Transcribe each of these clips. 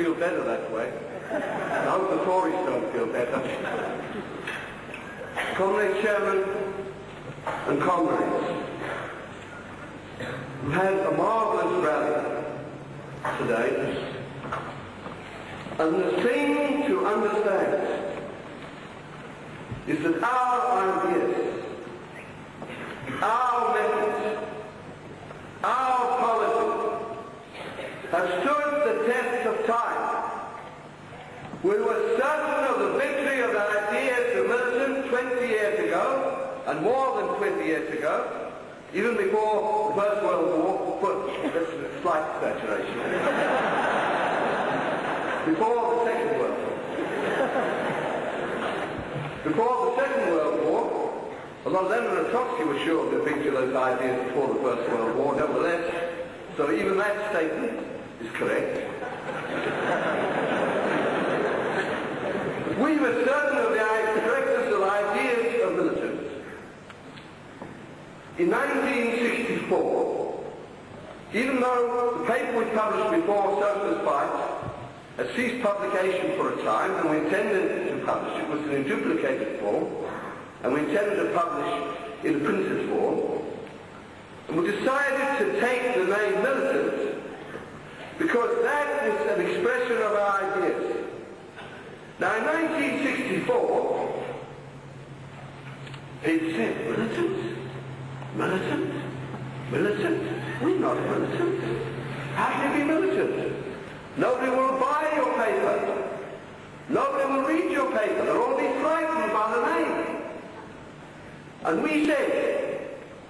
feel better that way. I hope the Tories don't feel better. Comrade Chairman and comrades, we had a marvellous rally today, and the thing to understand is that our ideas, our methods, our policies have stood the test of time. We were certain of the victory of the ideas of Militant 20 years ago, and more than 20 years ago, even before the First World War, but that's a slight exaggeration. Before the Second World War. Before the Second World War, although Lenin and Trotsky were sure of the victory of those ideas before the First World War, nevertheless, so even that statement is correct. We were certain of the correctness of ideas of militants. In 1964, even though the paper we published before Socialist Fight had ceased publication for a time, and we intended to publish it, was in a duplicated form, and we intended to publish in a printed form, and we decided to take the name Militant because that was an expression of our ideas. Now in 1964, people said, Militant? Militant? Militant? We're not militant. How can you be militant? Nobody will buy your paper. Nobody will read your paper. They'll all be frightened by the name. And we said,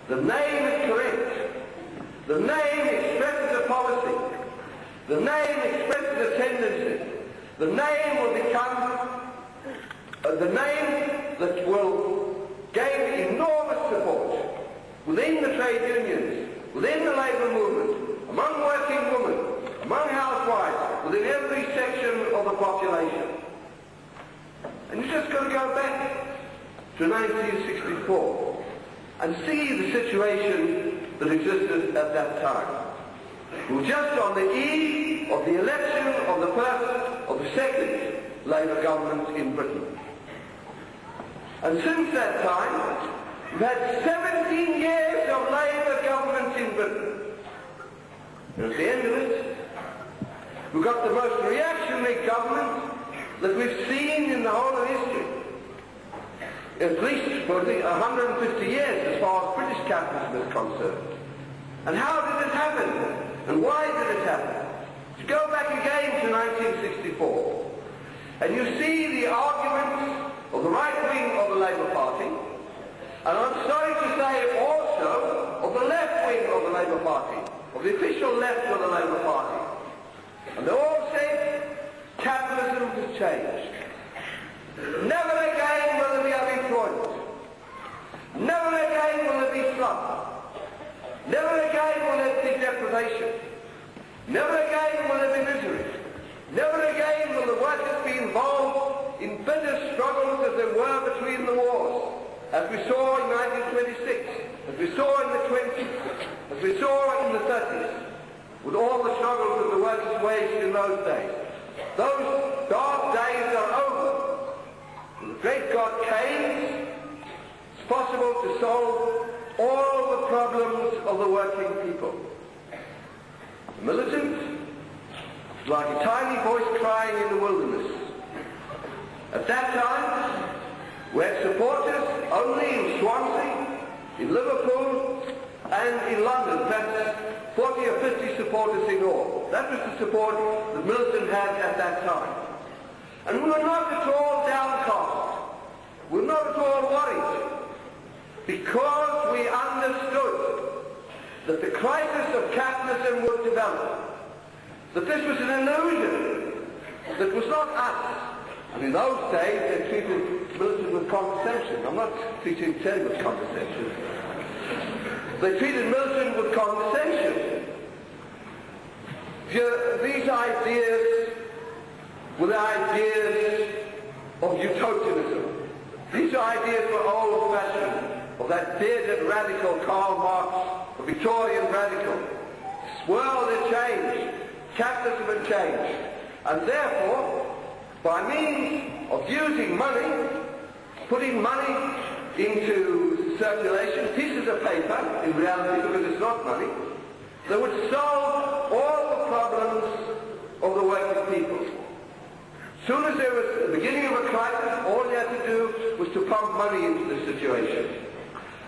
the name is correct. The name expresses a policy. The name expresses a tendency. The name will become the name that will gain enormous support within the trade unions, within the labour movement, among working women, among housewives, within every section of the population. And you just got to go back to 1964 and see the situation that existed at that time. We were just on the eve of the election of the second Labour government in Britain. And since that time, we've had 17 years of Labour government in Britain. And at the end of it, we've got the most reactionary government that we've seen in the whole of history. At least for 150 years as far as British capitalism is concerned. And how did it happen? And why did it happen? You go back again to 1964, and you see the arguments of the right wing of the Labour Party, and I'm sorry to say also of the left wing of the Labour Party, of the official left of the Labour Party. And they all said, capitalism has changed. Never again will there be unemployment. Never again will there be slum. Never again will there be deprivation. Never again will there be misery. Never again will the workers be involved in bitter struggles as there were between the wars, as we saw in 1926, as we saw in the 20s, as we saw in the 30s, with all the struggles that the workers waged in those days. Those dark days are over. When the great God came, it's possible to solve all the problems of the working people. The militant is like a tiny voice crying in the wilderness. At that time, we had supporters only in Swansea, in Liverpool, and in London. Perhaps 40 or 50 supporters in all. That was the support that Militant had at that time. And we were not at all downcast. We were not at all worried. Because we understood that the crisis of capitalism would develop. That this was an illusion. That was not us. And in those days they treated Militant with condescension. I'm not treating Terry with condescension. They treated Militant with condescension. These ideas were the ideas of utopianism. These ideas were old-fashioned, of that bearded radical Karl Marx, the Victorian radical. This world had changed. Capitalism had changed. And therefore, by means of using money, putting money into circulation, pieces of paper, in reality because it's not money, that would solve all the problems of the working people. As soon as there was the beginning of a crisis, all you had to do was to pump money into the situation.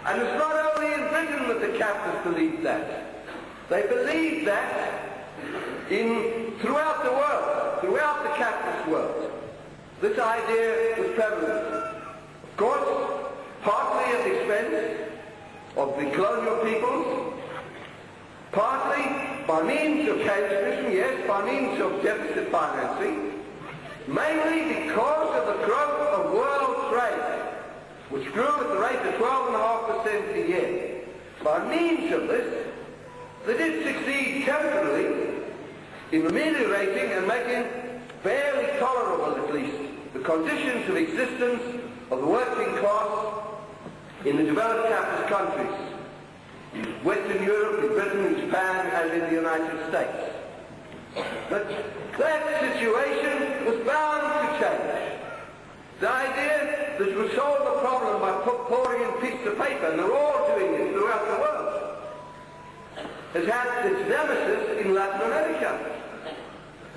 And it's not only in Britain that the capitalists believed that. They believed that throughout the world, throughout the capitalist world. This idea was prevalent. Of course, partly at the expense of the colonial peoples, partly by means of Keynesianism, yes, by means of deficit financing, mainly because of the growth of world trade, which grew at the rate of 12.5% a year. By means of this, they did succeed temporarily in ameliorating and making fairly tolerable, at least, the conditions of existence of the working class in the developed capitalist countries, in Western Europe, in Britain, in Japan, and in the United States. But that situation was bound to change. The idea that you would solve the problem by pouring in pieces of paper, and they're all doing it throughout the world, has had its nemesis in Latin America.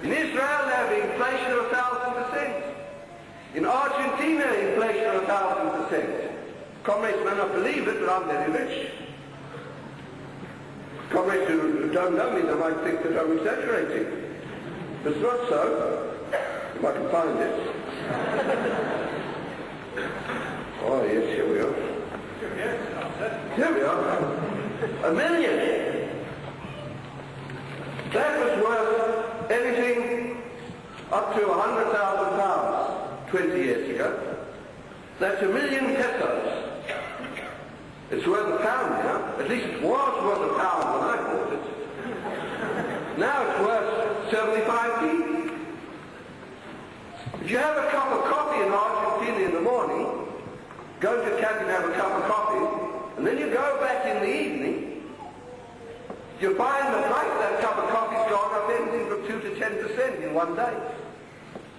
In Israel, they have inflation of 1,000%. In Argentina, inflation of 1,000%. Comrades may not believe it, but I'm very rich. Comrades who don't know me, they might think that I'm exaggerating. But it's not so, if I can find it. Oh yes, here we are. Here we are. 1 million. That was worth anything up to £100,000 20 years ago. That's 1 million pesos. It's worth £1 now. At least it was worth £1 when I bought it. Now it's worth 75p. If you have a cup of coffee in Argentina in the morning, go to the cafe and have a cup of coffee, and then you go back in the evening, you find the price of that cup of coffee's gone up anything from 2 to 10% in one day.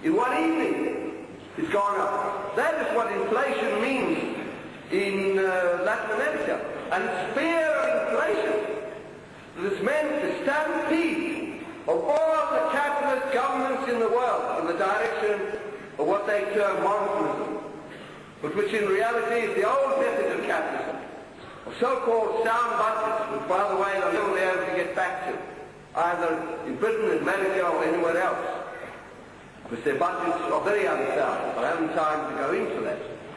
In one evening, it's gone up. That is what inflation means in Latin America. And it's fear of inflation that has meant the stampede of all the capitalist governments in the world in the direction of what they term monetarism, but which in reality is the old method of capitalism, of so-called sound budgets, which, by the way, they'll never be able to get back to, either in Britain, in America, or anywhere else, because their budgets are very unsound. I haven't time to go into that.